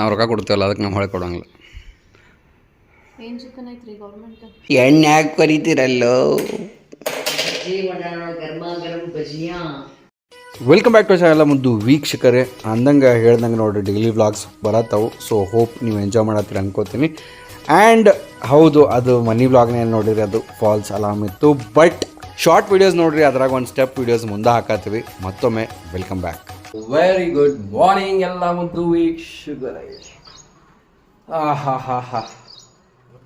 ನಾವು ರೊಕ್ಕ ಕೊಡ್ತೇವಲ್ಲ ಅದಕ್ಕೆ ನಾವು ಹೊಳೆ ಕೊಡೋಂಗಿಲ್ಲ. ಎಣ್ಣೆ ಹಾಕಿ ಕರಿತೀರಲ್ಲೋ. ವೆಲ್ಕಮ್ ಬ್ಯಾಕ್ ಟು ಚಾನಲ್ ಮುದ್ದು ವೀಕ್ಷಕರೇ. ಅಂದಂಗೆ ಹೇಳ್ದಂಗೆ ನೋಡಿರಿ ಡೈಲಿ ವ್ಲಾಗ್ಸ್ ಬರತ್ತವು. ಸೊ ಹೋಪ್ ನೀವು ಎಂಜಾಯ್ ಮಾಡತ್ತೀರಿ ಅನ್ಕೋತೀನಿ. ಆ್ಯಂಡ್ ಹೌದು, ಅದು ಮನಿ ವ್ಲಾಗ್ನೇ ನೋಡಿರಿ, ಅದು ಫಾಲ್ಸ್ ಅಲಾರ್ಮ್ ಇತ್ತು. ಬಟ್ ಶಾರ್ಟ್ ವೀಡಿಯೋಸ್ ನೋಡಿರಿ, ಅದ್ರಾಗ ಒಂದು ಸ್ಟೆಪ್ ವೀಡಿಯೋಸ್ ಮುಂದೆ ಹಾಕತ್ತೀವಿ. ಮತ್ತೊಮ್ಮೆ welcome back. Very good morning ಎಲ್ಲ ಮುದ್ದು ವೀಕ್ಷಕರೇ. ಹಾ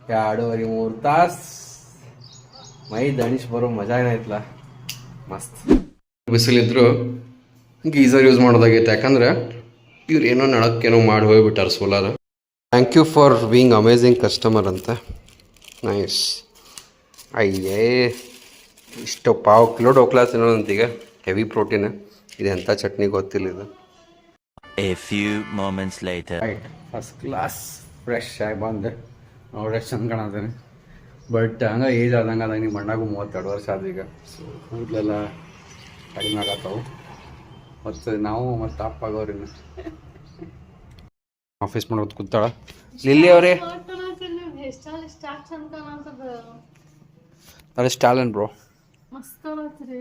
2.5-3 ತಾಸು ಮೈ ದಣಿಸ್ ಬರೋ ಮಜಾ ಏನೈತ್ಲ, ಮಸ್ತ್. ಬಿಸಿಲಿದ್ರು ಗೀಸರ್ ಯೂಸ್ ಮಾಡೋದಾಗೈತೆ, ಯಾಕಂದ್ರೆ ಇವ್ರು ಏನೋ ನಳಕ್ಕೇನೋ ಮಾಡಿ ಹೋಗ್ಬಿಟ್ಟಾರೆ solar. Thank you for being amazing customer ಅಂತ. ನೈಸ್. ಅಯ್ಯೇ, ಇಷ್ಟು ಪಾವು ಕಿಲೋ ಡೋಕ್ಲಾ ತಿನ್ನೋದಂತೀಗ, ಹೆವಿ ಪ್ರೋಟೀನ್. ಇದು ಎಂಥ ಚಟ್ನಿ ಗೊತ್ತಿಲ್ಲ ಇದು. A few moments later. Right, first class fresh ಆಗಿ ಬಂದೆ ನೋಡಿ, ಎಷ್ಟು ಚಂದ ಕಾಣತೀನಿ. ಬಟ್ ಹಂಗೆ ಏಜ್ ಆದಂಗೆ ಅದಾಗ ನಿಮ್ಮ ಮಣ್ಣಾಗೂ 32 ವರ್ಷ ಆದ ಈಗ. ಸೊ ಕೂದಲೆಲ್ಲ ಕಡಿಮೆ ಆಗತ್ತವು, ಮತ್ತು ನಾವು ಮತ್ತು ಅಪ್ಪಾಗವ್ರಿ ಆಫೀಸ್ ಮಾಡೋದು ಕೂತಾಳ. ಲಿಲ್ಲಿ ಅವರೇ ಅದು ಸ್ಟಾಲನ್ ಬ್ರೋ. ಮಸ್ತ್ ಕಾಣತ್ರಿ.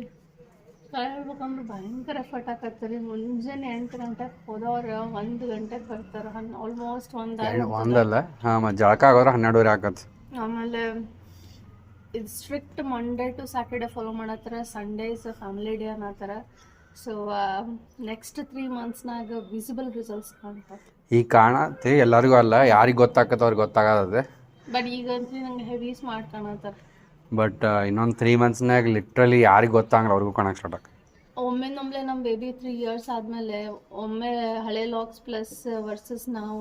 ಹೇಳ್ಬೇಕಂದ್ರೆ ಭಯಂಕರ ಎಫರ್ಟ್ ಆಕತ್ರಿ. ಮುಂಜಾನೆ 8 ಗಂಟೆಗೆ ಹೋದವ್ರು 1 ಗಂಟೆಗೆ ಬರ್ತಾರೆ. ಆಲ್ಮೋಸ್ಟ್ ಒಂದಲ್ಲ, ಹಾಂ, ಮತ್ತು ಜಳಕ ಆಗೋದ್ರೆ 12 ಆಗತ್ತೆ. ಆಮೇಲೆ ಇದು strict Monday to Saturday follow ಮಾಡತ್ತಾರ. ಸಂಡೇಸ್ ಫ್ಯಾಮಿಲಿ ಡೇ ಅನ್ನತ್ತಾರ. ಸೊ ನೆಕ್ಸ್ಟ್ 3 ಮಂತ್ಸ್ನಾಗ ವಿಸಿಬಲ್ ರಿಸಲ್ಟ್ಸ್ ಕಾಣ್ತಾರೆ. ಈಗ ಕಾಣತ್ತೆ ಎಲ್ಲರಿಗೂ, ಅಲ್ಲ ಯಾರಿಗೆ ಗೊತ್ತಾಗತ್ತೆ ಅವ್ರಿಗೆ ಗೊತ್ತಾಗತ್ತೆ. ಬಟ್ ಈಗಂತೂ ನಂಗೆ ಹೆವಿ ಸ್ಮಾರ್ಟ್ ಕಾಣತ್ತಾರ. ಬಟ್ ಇನ್ನೊಂದು 3 ಮಂತ್ಸ್ನಾಗ ಲಿಟ್ರಲಿ ಯಾರಿಗೆ ಗೊತ್ತಾಗಲ್ಲ ಅವ್ರಿಗೂ ಕಾಣಕ್ಕೆ ಸ್ಟಾರ್ಟ್ ಆಗ. ಒಮ್ಮೆನೊಮ್ಲೆ ನಮ್ಮ ಬೇಬಿ 3 ಇಯರ್ಸ್ ಆದಮೇಲೆ ಒಮ್ಮೆ ಹಳೆ ಲಾಕ್ಸ್ ಪ್ಲಸ್ ವರ್ಸಸ್ ನಾವು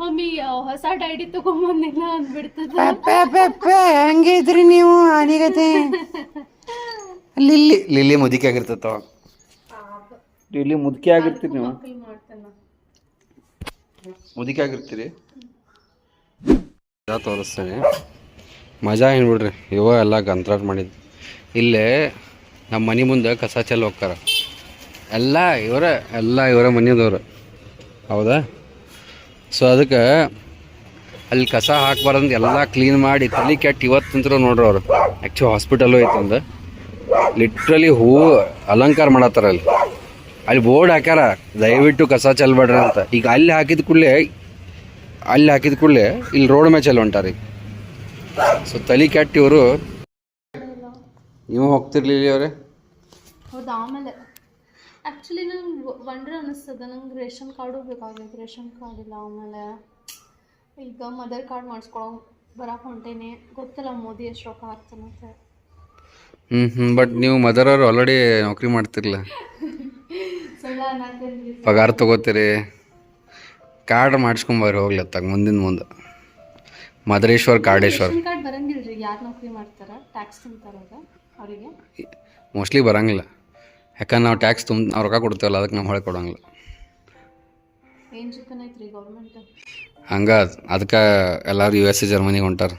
ಮಮ್ಮಿ ಹೊಸ ಡೈಡಿ ತಗೊಂಬಂದಿಲ್ಲ ಅಂದ್ಬಿಡ್ತದೆ. ಹಂಗಿದ್ರಿ ನೀವು ಅನಿಗತೆ. ಲಿಲ್ಲಿ ಮುದುಕಿ ಆಗಿರ್ತೈತೆ ಅವಾಗ. ಲಿಲ್ಲಿ ಮುದುಕಿ ಆಗಿರ್ತೀರಿ, ನೀವು ಮುದುಕಿ ಆಗಿರ್ತೀರಿ. ತೋರಿಸ್ತೇನೆ, ಮಜಾ ಏನು ಬಿಡ್ರಿ. ಇವ ಎಲ್ಲ ಗಂತ್ರಾಟ್ ಮಾಡಿದ್ದು. ಇಲ್ಲೇ ನಮ್ಮ ಮನೆ ಮುಂದೆ ಕಸ ಚೆಲ್ಲಿ ಹೋಗ್ತಾರೆ. ಎಲ್ಲ ಇವರ ಮನೆಯದವ್ರು, ಹೌದಾ? ಸೊ ಅದಕ್ಕೆ ಅಲ್ಲಿ ಕಸ ಹಾಕ್ಬಾರ್ದಂದು ಎಲ್ಲ ಕ್ಲೀನ್ ಮಾಡಿ ತಲೆ ಕೆಟ್ಟು ಇವತ್ತಂತರೂ ನೋಡ್ರಿ ಅವರು. ಆ್ಯಕ್ಚುಲಿ ಹಾಸ್ಪಿಟಲ್ಲು ಐತಂದು ಲಿಟ್ರಲಿ ಹೂವು ಅಲಂಕಾರ ಮಾಡತ್ತಾರ. ಅಲ್ಲಿ ಬೋರ್ಡ್ ಹಾಕ್ಯಾರ, ದಯವಿಟ್ಟು ಕಸ ಚೆಲ್ಬೇಡ್ರಿ ಅಂತ. ಈಗ ಅಲ್ಲಿ ಹಾಕಿದ ಕೂಡಲೇ ಇಲ್ಲಿ ರೋಡ್ ಮೇಲೆ ಚೆಲ್ಲಿ ಹೊಂಟಾರಿ. ಸೊ ತಲೆ ಕೆಟ್ಟು ಇವರು. ನೀವು ಹೋಗ್ತಿರ್ಲಿಲ್ಲ ಅವರೇ? ಹೌದು. ಆಮೇಲೆ ಆ್ಯಕ್ಚುಲಿ ನಂಗೆ ವಂಡ್ರ್ ಅನ್ನಿಸ್ತದೆ, ನಂಗೆ ರೇಷನ್ ಕಾರ್ಡು ಬೇಕಾಗೈತೆ. ರೇಷನ್ ಕಾರ್ಡ್ ಇಲ್ಲ. ಆಮೇಲೆ ಈಗ ಮದರ್ ಕಾರ್ಡ್ ಮಾಡಿಸ್ಕೊಳೋ ಬರಕ್ಕೆ ಹೊಂಟೇನೆ. ಗೊತ್ತಿಲ್ಲ ಮೋದಿ ಎಷ್ಟು ರೊಕ್ಕ ಹಾಕ್ತಾನಂತೆ. ಬಟ್ ನೀವು ಮದರ್ ಅವ್ರು ಆಲ್ರೆಡಿ ನೌಕರಿ ಮಾಡ್ತಿರ್ಲ, ಪಗಾರ ತೊಗೋತೀರಿ. ಕಾರ್ಡ್ ಮಾಡಿಸ್ಕೊಂಬರ್ರಿ ಹೋಗ್ಲತ್ತಾಗ ಮುಂದೆ ಮದರೇಶ್ವರ್ ಕಾರ್ಡೇಶ್ವರ್. ಕಾರ್ಡ್ ಬರಂಗಿಲ್ಲ ರೀ. ಯಾರು ನೌಕರಿ ಮಾಡ್ತಾರೆ ಟ್ಯಾಕ್ಸ್ ತುಂಬ್ತಾರದ ಅವರಿಗೆ ಮೋಸ್ಟ್ಲಿ ಬರಂಗಿಲ್ಲ. ಯಾಕಂದ್ರೆ ನಾವು ಟ್ಯಾಕ್ಸ್ ನಾವು ರೊಕ್ಕ ಕೊಡ್ತೇವಲ್ಲ, ಅದಕ್ಕೆ ನಾವು ಹೊಳೆ ಕೊಡೋಂಗಿಲ್ಲ. ಏನು ಚಿಕ್ಕನ್ ಐತ್ರಿ ಗೌರ್ಮೆಂಟ್. ಹಂಗೆ ಅದಕ್ಕೆ ಎಲ್ಲರೂ USA ಜರ್ಮನಿಗೆ ಹೊಂಟಾರ.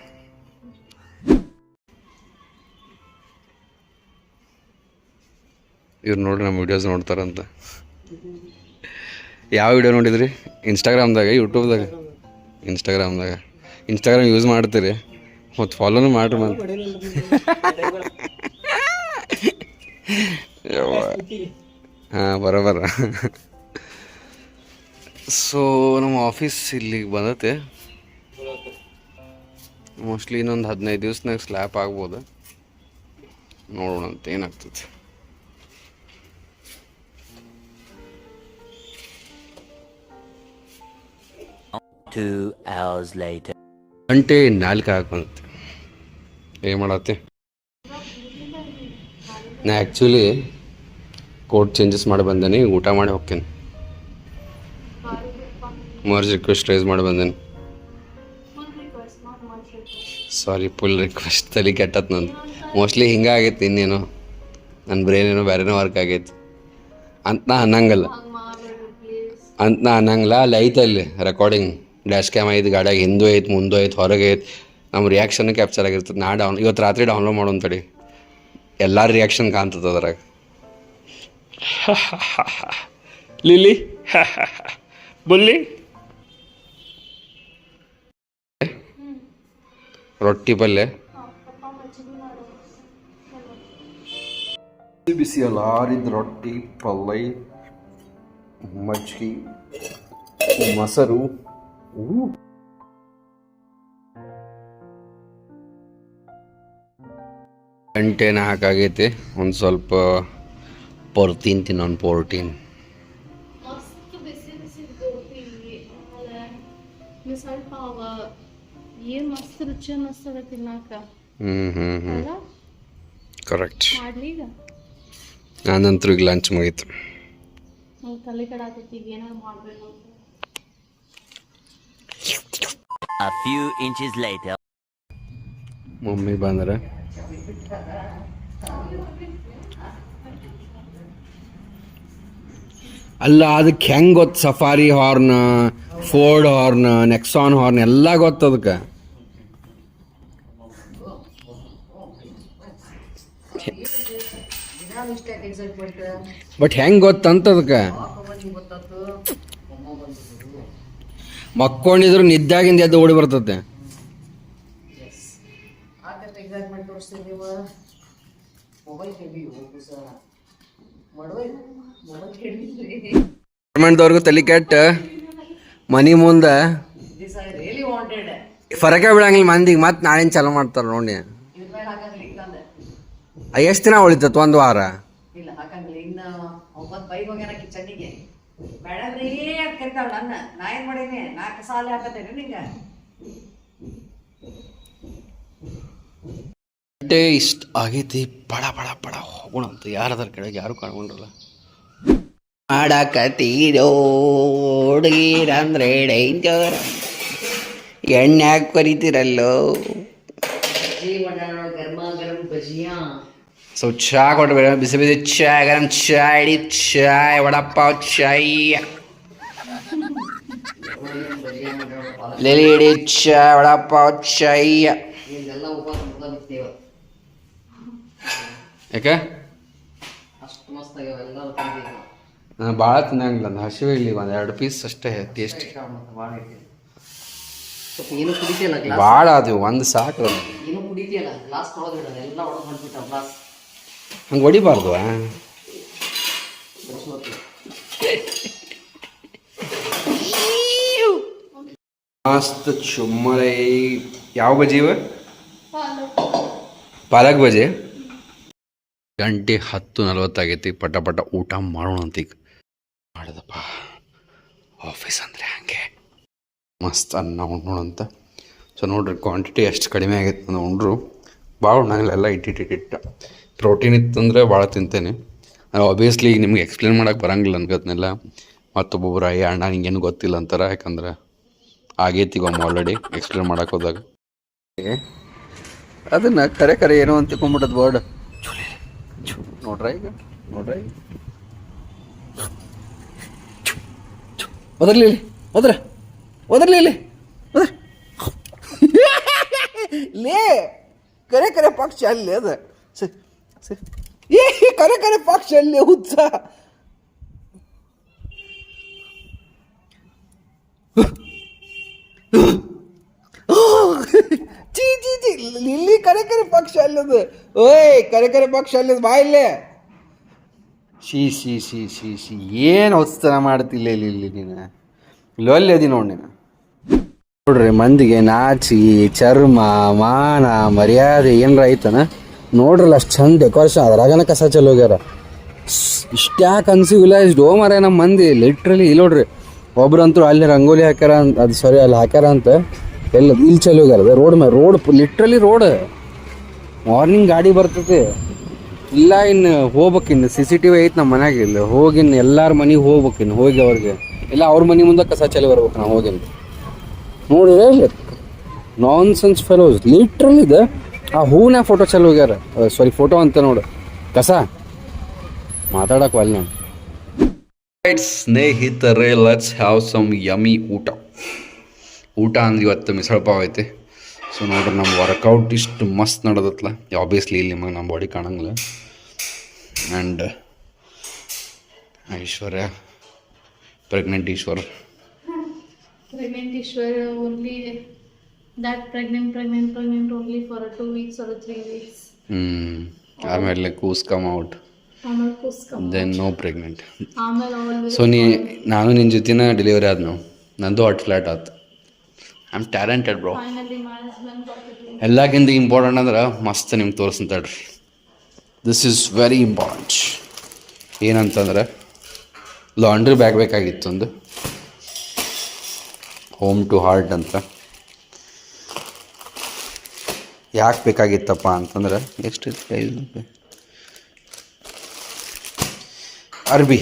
ಇವ್ರು ನೋಡ್ರಿ ನಮ್ಮ ವೀಡಿಯೋಸ್ ನೋಡ್ತಾರಂತ. ಯಾವ ವಿಡಿಯೋ ನೋಡಿದ್ರಿ? ಇನ್ಸ್ಟಾಗ್ರಾಮ್ದಾಗ, ಯೂಟ್ಯೂಬ್ದಾಗ? ಇನ್ಸ್ಟಾಗ್ರಾಮ್ ಯೂಸ್ ಮಾಡ್ತೀರಿ ಮತ್ತು ಫಾಲೋನು ಮಾಡ್ರಿ. ಮತ್ತು ಹಾಂ, ಬರೋಬರ. ಸೊ ನಮ್ಮ ಆಫೀಸ್ ಇಲ್ಲಿಗೆ ಬಂದತೆ. ಮೋಸ್ಟ್ಲಿ ಇನ್ನೊಂದು 15 ದಿವ್ಸನಾಗ ಸ್ಲ್ಯಾಪ್ ಆಗ್ಬೋದು. ನೋಡೋಣ ಅಂತ ಏನಾಗ್ತದೆ. ಗಂಟೆ 4 ಹಾಕಂತೆ. ಏನು ಮಾಡತ್ತೆ? ನಾ ಆ್ಯಕ್ಚುಲಿ ಕೋಡ್ ಚೇಂಜಸ್ ಮಾಡಿ ಬಂದೇನೆ. ಊಟ ಮಾಡಿ ಹೋಗ್ತೇನೆ. ಮರ್ಜ್ ರಿಕ್ವೆಸ್ಟ್ ರೈಸ್ ಮಾಡಿ ಬಂದೇನೆ. ಸಾರಿ, ಫುಲ್ ರಿಕ್ವೆಸ್ಟ್. ತಲೆ ಕೆಟ್ಟತ್ ನಂದು. ಮೋಸ್ಟ್ಲಿ ಹಿಂಗೆ ಆಗೈತಿ. ಇನ್ನೇನೋ ನನ್ನ ಬ್ರೈನ್ ಏನೋ ಬೇರೆನೋ ವರ್ಕ್ ಆಗೈತಿ ಅಂತ ನಾ ಅನ್ನಂಗಲ್ಲ. ಅಲ್ಲಿ ಐತಲ್ಲಿ ರೆಕಾರ್ಡಿಂಗ್ ಡ್ಯಾಶ್ ಕ್ಯಾಮ್ ಐದು ಗಾಡಿಯಾಗ ಹಿಂದೂ ಐತೆ, ಮುಂದೂ ಐತೆ, ಹೊರಗೆ ಐತೆ. ನಮ್ಮ ರಿಯಾಕ್ಷನ್ ಕ್ಯಾಪ್ಚರ್ ಆಗಿರ್ತದೆ. ಇವತ್ತು ರಾತ್ರಿ ಡೌನ್ಲೋಡ್ ಮಾಡೋಣ ತಡಿ. ಎಲ್ಲರ ರಿಯಾಕ್ಷನ್ ಕಾಣ್ತದೆ ಅದ್ರಾಗ. ಲಿಲ್ಲಿ ಬುಲ್ಲಿ ರೊಟ್ಟಿ ಪಲ್ಯ ಪಪ್ಪ ಮಜ್ಜಿಗೆ ಮಾಡು. ಬಿಸಿ ಅಲ್ಲಾರಿದ ರೊಟ್ಟಿ ಪಲ್ಯ ಮಜ್ಜಿಗೆ ಮೊಸರು ಗಂಟೆನ ಹಾಕಾಗೈತೆ ಒಂದು ಸ್ವಲ್ಪ ಪೊರ್ತೀನ್ ತಿನ್ನೋನ್ ಪೋರ್ಟೀನ್ ಮಸ್ತ್ ಬಿಸಿ ಬಿಸಿ ಗೋಬಿ ಆಮೇಲೆ ಮಿಸಲ್ ಪಾವ ಏನು ಮಸ್ತ್ ರುಚಿ ಅನ್ನಿಸ್ತದ ತಿನ್ನಾಕ. ಹ್ಞೂ ಅಲ್ಲ ಕರೆಕ್ಟ್. ಮಾಡ್ಲಿ ಈಗ ನಾನಂತರೂ ಈಗ ಲಂಚ್ ಮುಗೀತು. ನಂಗೆ ತಲೆ ಕಡೆ ಆಗ್ತೈತಿ ಈಗ ಏನಾರು ಮಾಡಬೇಕು ಅಂತ. A few inches later. Mummy ಬಂದ್ರೆ ಅಲ್ಲ ಅದಕ್ಕೆ ಹೆಂಗೆ ಗೊತ್ತು safari horn Ford horn Nexon horn ಎಲ್ಲ ಗೊತ್ತು ಅದಕ್ಕೆ. ಬಟ್ ಹೆಂಗೆ ಗೊತ್ತಂತ ಅದಕ್ಕೆ ಮಕ್ಕೊಂಡಿದ್ರು ನಿದ್ದಾಗಿಂದ ಎದ್ದು ಓಡಿ ಬರ್ತತೆ. ಗೌರ್ಮೆಂಟ್ದವ್ರಿಗೂ ತಲೆ ಕೆಟ್ಟ ಮನಿ ಮುಂದೆ ಫರಕೆ ಬೀಳಂಗಿಲ್ಲ ಮಂದಿಗೆ. ಮತ್ತೆ ನಾಳೆನ ಚಾಲು ಮಾಡ್ತಾರೆ ನೋಡಿ. ಎಷ್ಟು ದಿನ ಉಳಿತತ್ ಒಂದು ವಾರ? ಇಲ್ಲ ಹಾಕಂಗಿಲ್ಲ. ಇನ್ನು ಒಬ್ಬತ್ತು ಬೈಕ್ ಹೋಗ್ಯಾನ ಕಿಚನ್ನಿಗೆ ಬೇಡದ್ರಿ ಅಂತ ಕರಿತಾಳ ನನ್ನ. ನಾ ಏನ್ ಮಾಡೀನಿ? 4 ಸಾಲ ಹಾಕತ್ತೇನೆ ನಿಂಗೆ. ಗಂಟೆ ಇಷ್ಟ ಆಗೈತಿ. ಬಡ ಬಡ ಬಡ ಹೋಗೋಣ ಅಂತ. ಯಾರದಾರ ಕೆಳಗೆ ಯಾರು ಕಾಣ್ಕೊಂಡ್ರಲ್ಲ. ಮಾಡಕತ್ತೀರೋ ಹುಡುಗಿರಂದ್ರೆ ಡೇಂಜರ್. ಎಣ್ಣೆ ಹಾಕಿ ಕರಿತೀರಲ್ಲೋ. ಗರ್ಮ ಗರಂ ಭಜಿಯಾ. ಸೊ ಚಾ ಕೊಟ್ಬೇಡ, ಬಿಸಿ ಬಿಸಿ ಚಾಯ್, ಗರಂ ಚಾಯ್, ಇಡೀ ಚಾಯ್, ವಡಪಾವ್ ಚಾಯ್, ಲೆಲಿ ಇಡೀ ಚಾಯ್, ವಡಪಾವ್ ಚಾಯ್. ಇದೆಲ್ಲ ಉಪವಾಸ ಮುಗ್ದೋಗ್ತೇವ. ಯಾಕೆ ಅಷ್ಟು ಮಸ್ತ್ ಆಗ್ಯಾವ ಎಲ್ಲ ತಿಂದಿದ್ದು. ನಾನು ಭಾಳ ತಿನ್ನಂಗಿಲ್ಲ. ನಾನು ಹಸಿವೆ ಇಲ್ಲಿ ಒಂದು 2 ಪೀಸ್ ಅಷ್ಟೇ ಟೇಸ್ಟ್. ಭಾಳ ಐತಿ. ಸ್ವಲ್ಪ ಏನು ಕುಡಿತಿಯಲ್ಲ ಗ್ಲಾಸ್. ಭಾಳ ಅದು ಒಂದು ಸಾಕು. ಏನು ಕುಡಿತಿಯಲ್ಲ ಗ್ಲಾಸ್ ತೊಳೆದು ಬಿಡೋದು. ಎಲ್ಲ ಒಳಗೆ ಹೊಂಟ್ಬಿಟ್ಟ ಗ್ಲಾಸ್. ಹಂಗೆ ಹೊಡಿಬಾರ್ದು. ಮಸ್ತ್ ಚುಮ್ಮರೈ. ಯಾವ ಬಜಿ ಇವ? ಪಾಲಕ್ ಬಜಿ. ಗಂಟೆ 10:40 ಆಗೈತಿ. ಪಟ ಪಟ ಊಟ ಮಾಡೋಣ ಅಂತ ಈಗ ಮಾಡಿದಪ್ಪ. ಆಫೀಸ್ ಅಂದರೆ ಹಂಗೆ ಮಸ್ತ್ ಅನ್ನ ಉಣ್ಣೋಣ ಅಂತ. ಸೊ ನೋಡ್ರಿ ಕ್ವಾಂಟಿಟಿ ಎಷ್ಟು ಕಡಿಮೆ ಆಗೈತೆ ಅಂತ ಉಂಡ್ರು. ಭಾಳ ಉಣ್ಣಂಗಿಲ್ಲ, ಎಲ್ಲ ಇಟ್ಟಿಟ್ಟು. ಪ್ರೋಟೀನ್ ಇತ್ತಂದರೆ ಭಾಳ ತಿಂತೇನೆ. ಆಬ್ವಿಯಸ್ಲಿ ಈಗ ನಿಮ್ಗೆ ಎಕ್ಸ್ಪ್ಲೇನ್ ಮಾಡೋಕೆ ಬರೋಂಗಿಲ್ಲ ಅನ್ಕೋತ್ನೆಲ್ಲ. ಮತ್ತೊಬ್ಬೊಬ್ರು ಅಯ್ಯ ಅಣ್ಣ ನಿಂಗೇನು ಗೊತ್ತಿಲ್ಲ ಅಂತಾರೆ. ಯಾಕಂದ್ರೆ ಆಗೈತಿ ಈಗ ಒಮ್ಮೆ ಆಲ್ರೆಡಿ ಎಕ್ಸ್ಪ್ಲೇನ್ ಮಾಡೋಕೆ ಹೋದಾಗ. ಅದನ್ನು ಕರೆ ಕರೆ ಏನೋ ಅಂತ ತಿಳ್ಕೊಂಬಿಟ್ಟದ ವರ್ಡ್. ನೋಡ್ರ ಈಗ ನೋಡ್ರ ಒದರ್ಲಿ ಒದರ್ಲಿ ಇಲ್ಲಿ ಲೇ ಕರೆ ಕರೆ ಪಕ್ಷ ಅಲ್ಲಿ ಅದ ಏ ಕರೆ ಕರೆ ಪಕ್ಷ ಅಲ್ಲಿ ಹುಚ್ಚ. ಚೀ ಚೀ ಚಿ ಇಲ್ಲಿ ಕರೆ ಕರೆ ಪಕ್ಷ ಅಲ್ಲದು. ಓಯ್ ಕರೆ ಕರೆ ಪಕ್ಷ ಅಲ್ಲದ ಬಾ ಇಲ್ಲೇ. ಶೀ ಶೀ ಶೀ ಶೀ ಶೀ ಏನು ಹೊಸ್ತನ ಮಾಡ್ತಿಲ್ಲ ಇಲ್ಲಿ ನೀನು. ಲೊಲ್ಲಿ ಅದಿ ನೋಡಿ ನೀನು. ನೋಡ್ರಿ ಮಂದಿಗೆ ನಾಚಿ ಚರ್ಮ ಮಾನ ಮರ್ಯಾದೆ ಏನರ ಐತನ ನೋಡ್ರಲ್ಲ. ಅಷ್ಟು ಚಂದ ಡೆಕೋರೇಷನ್ ಅದ್ರಾಗನ ಕಸ ಚಲೋ ಹೋಗ್ಯಾರ. ಇಷ್ಟ್ಯಾಕೆ ಅನ್ಸಿವಿಲ್ಲ ಇಷ್ಟು ಮರ ನಮ್ಮ ಮಂದಿ ಲಿಟ್ರಲಿ. ಇಲ್ಲಿ ನೋಡ್ರಿ ಒಬ್ರಂತೂ ಅಲ್ಲಿ ರಂಗೋಲಿ ಹಾಕ್ಯಾರ ಅಂತ, ಅದು ಸಾರಿ ಅಲ್ಲಿ ಹಾಕ್ಯಾರ ಅಂತ ಎಲ್ಲ ಇಲ್ಲಿ ಚಲೋ ಹೋಗ್ಯಾರ. ರೋಡ್ ಮೇಲೆ ರೋಡ್ ಲಿಟ್ರಲಿ ರೋಡ್. ಮಾರ್ನಿಂಗ್ ಗಾಡಿ ಬರ್ತೈತಿ ಇಲ್ಲ. ಇನ್ನು ಹೋಗ್ಬೇಕಿನ್ನು CCTV ಐತೆ ನಮ್ಮ ಮನ್ಯಾಗ. ಇಲ್ಲ ಹೋಗಿನ್ನು ಎಲ್ಲಾರ ಮನೆಗೆ ಹೋಗ್ಬೇಕಿನ್ನು. ಹೋಗಿ ಅವ್ರಿಗೆ ಇಲ್ಲ ಅವ್ರ ಮನೆ ಮುಂದೆ ಕಸ ಚಲಿ ಬರ್ಬೇಕು ನಾವು ಹೋಗಿನ್. ನೋಡಿದ್ರೆ ನಾನ್ ಸೆನ್ಸ್ ಫೆಲೋಸ್ ಲಿಟ್ರಲಿ ಇದೆ. ಆ ಹೂವಿನ ಫೋಟೋ ಚಲೋ ಹೋಗ್ಯಾರ. ಸಾರಿ ಫೋಟೋ ಅಂತ ನೋಡು ಕಸ ಮಾತಾಡಕ್ಕೆ ಅಲ್ಲಿ ನಾನು. ಸ್ನೇಹಿತರೆ ಲೆಟ್ಸ್ ಹ್ಯಾವ್ ಸಮ್ ಯಮಿ ಊಟ ಅಂದ್ರೆ ಇವತ್ತು ಮಿಸಳ ಪಾವ್ ಐತಿ. ಸೊ ನೋಡ್ರಿ ನಮ್ಮ ವರ್ಕೌಟ್ ಇಷ್ಟು ಮಸ್ತ್ ನಡೆದತ್ಲ. ಆಬ್ವಿಯಸ್ಲಿ ಇಲ್ಲಿ ನಿಮಗೆ ನಮ್ಮ ಬಾಡಿ ಕಾಣಂಗಿಲ್ಲ. And Aishwarya pregnant Ishwar pregnant Ishwar only that pregnant only for 2 weeks or 3 weeks. ಆಮೇಲೆ ಕೂಸ್ ಕಮ್ ಔಟ್ ಆಮೇಲೆ ಕೂಸ್ಕೊಂಡ್ ದೆನ್ ನೋ ಪ್ರೆಗ್ನೆಂಟ್. ಆಮೇಲೆ always ಸೊ ನಾನು ನಿನ್ನ ಜೊತೆನ ಡೆಲಿವರಿ ಆದ ನಾವು ನಂದು ಹಾಟ್ ಫ್ಲ್ಯಾಟ್ ಆಯ್ತು. I am talented bro. finally my husband got it. ಎಲ್ಲಕ್ಕಿಂತ ಇಂಪಾರ್ಟೆಂಟ್ ಅಂದ್ರೆ ಮಸ್ತ್ ನಿಮ್ಗೆ ತೋರಿಸ್ತೇಳ್ರಿ. This is very important. ಏನಂತಂದ್ರೆ ಲಾಂಡ್ರಿ ಬ್ಯಾಗ್ ಬೇಕಾಗಿತ್ತು ಒಂದು ಹೋಮ್ ಟು ಹಾರ್ಟ್ ಅಂತ. ಯಾಕೆ ಬೇಕಾಗಿತ್ತಪ್ಪ ಅಂತಂದ್ರೆ ಎಷ್ಟು ಅರ್ಬಿ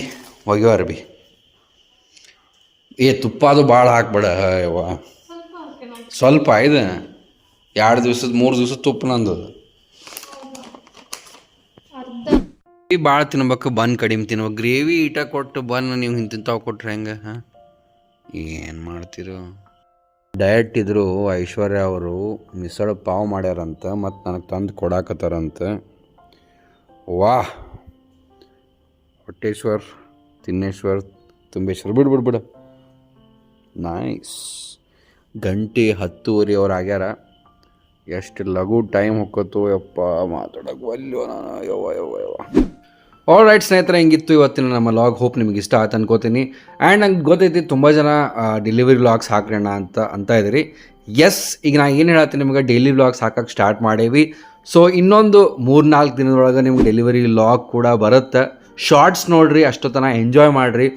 ಒಗೆಯೋ ಅರ್ಬಿ. ತುಪ್ಪ ಅದು ಭಾಳ ಹಾಕ್ಬೇಡ ಯವ್ವ, ಸ್ವಲ್ಪ ಇದೆ. 2 ದಿವ್ಸದ 3 ದಿವ್ಸದ ತುಪ್ಪ ನಂದು. ಭಾಳ ತಿನ್ಬೇಕು, ಬನ್ ಕಡಿಮೆ ತಿನ್ಬೇಕು. ಗ್ರೇವಿ ಈಟ ಕೊಟ್ಟು ಬನ್ ನೀವು ಹಿಂತಿಂತಾವು ಕೊಟ್ರೆ ಹೆಂಗೆ? ಹಾಂ, ಏನು ಮಾಡ್ತೀರೋ? ಡಯಟ್ ಇದ್ರು ಐಶ್ವರ್ಯ ಅವರು ಮಿಸಳು ಪಾವ್ ಮಾಡ್ಯಾರಂತ ಮತ್ತು ನನಗೆ ತಂದು ಕೊಡಾಕತ್ತಾರಂತ. ವಾಹ್, ಹೊಟ್ಟೇಶ್ವರ್, ತಿನ್ನೇಶ್ವರ್, ತುಂಬೇಶ್ವರ್, ಬಿಡು ನೈಸ್. ಗಂಟೆ 10:30 ಅವ್ರು ಆಗ್ಯಾರ. ಎಷ್ಟು ಲಘು ಟೈಮ್ ಹೋಗ್ಕೋತು ಯಪ್ಪ, ಮಾತಾಡೋಕೆ ಒಲ್ಯೋ ನಾನು. ಯವ್ವ. ಆಲ್ ರೈಟ್ ಸ್ನೇಹಿತರೆ, ಹಿಂಗಿತ್ತು ಇವತ್ತಿನ ನಮ್ಮ ಲಾಗ್. ಹೋಪ್ ನಿಮಗೆ ಇಷ್ಟ ಆಯ್ತು ಅನ್ಕೋತೀನಿ. ಆ್ಯಂಡ್ ನಂಗೆ ಗೊತ್ತೈತಿ ತುಂಬ ಜನ ಡೆಲಿವರಿ ವ್ಲಾಗ್ಸ್ ಹಾಕೋಣ ಅಂತ ಇದ್ದೀರಿ. ಎಸ್, ಈಗ ನಾನು ಏನು ಹೇಳತ್ತೀನಿ ನಿಮಗೆ, ಡೈಲಿ ವ್ಲಾಗ್ಸ್ ಹಾಕೋಕ್ಕೆ ಸ್ಟಾರ್ಟ್ ಮಾಡೇವಿ. ಸೊ ಇನ್ನೊಂದು 3-4 ದಿನದೊಳಗೆ ನಿಮ್ಗೆ ಡೆಲಿವರಿ ವ್ಲಾಗ್ ಕೂಡ ಬರುತ್ತೆ. ಶಾರ್ಟ್ಸ್ ನೋಡಿರಿ, ಅಷ್ಟೊತ್ತನ ಎಂಜಾಯ್ ಮಾಡಿರಿ.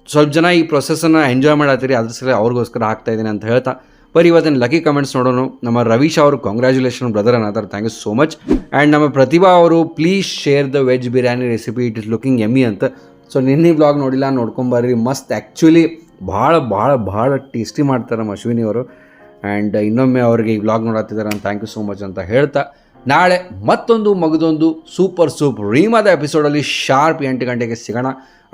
ಸ್ವಲ್ಪ ಜನ ಈ ಪ್ರೊಸೆಸನ್ನು ಎಂಜಾಯ್ ಮಾಡತ್ತೀರಿ, ಅದ್ರ ಸಲ ಅವ್ರಿಗೋಸ್ಕರ ಆಗ್ತಾಯಿದ್ದೀನಿ ಅಂತ ಹೇಳ್ತಾ ಬರೀ ಇವತ್ತಿನ ಲಕ್ಕಿ ಕಮೆಂಟ್ಸ್ ನೋಡೋಣ. ನಮ್ಮ ರವೀಶ್ ಅವರು ಕಾಂಗ್ರ್ಯಾಚುಲೇಷನ್ ಬ್ರದರ್ ಅನ್ನತಾರೆ, thank you so much. And ನಮ್ಮ ಪ್ರತಿಭಾ ಅವರು please share the veg biryani recipe, it is looking yummy ಅಂತ. ಸೊ ನಿನ್ನೆ ಬ್ಲಾಗ್ ನೋಡಿಲ್ಲ, ನೋಡ್ಕೊಂಬರ್ರಿ. ಮಸ್ತ್, ಆ್ಯಕ್ಚುಲಿ ಭಾಳ ಟೇಸ್ಟಿ ಮಾಡ್ತಾರೆ ನಮ್ಮ ಅಶ್ವಿನಿ ಅವರು. ಆ್ಯಂಡ್ ಇನ್ನೊಮ್ಮೆ ಅವ್ರಿಗೆ ಈ ಬ್ಲಾಗ್ ನೋಡತ್ತಿದ್ದಾರೆ ಅಂತ ಥ್ಯಾಂಕ್ ಯು ಸೋ ಮಚ್ ಅಂತ ಹೇಳ್ತಾ, ನಾಳೆ ಮತ್ತೊಂದು ಮಗದೊಂದು ಸೂಪರ್ ರೀಮಾದ ಎಪಿಸೋಡಲ್ಲಿ ಶಾರ್ಪ್ 8 ಗಂಟೆಗೆ ಸಿಗೋಣ.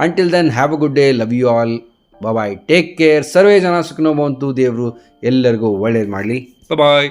Until then have a good day, love you all, bye, take care. ಸರ್ವೇ ಜನ ಸುಖಿನೋ ಭವಂತು. ದೇವರು ಎಲ್ಲರಿಗೂ ಒಳ್ಳೇದು ಮಾಡಲಿ. ಬಾಯ್.